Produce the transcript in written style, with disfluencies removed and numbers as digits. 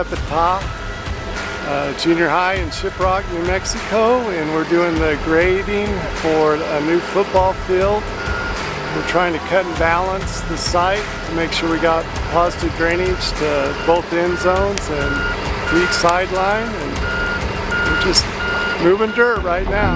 up at top, junior high in Shiprock, New Mexico, and we're doing the grading for a new football field. We're trying to cut and balance the site to make sure we got positive drainage to both end zones and to each sideline, and we're just moving dirt right now.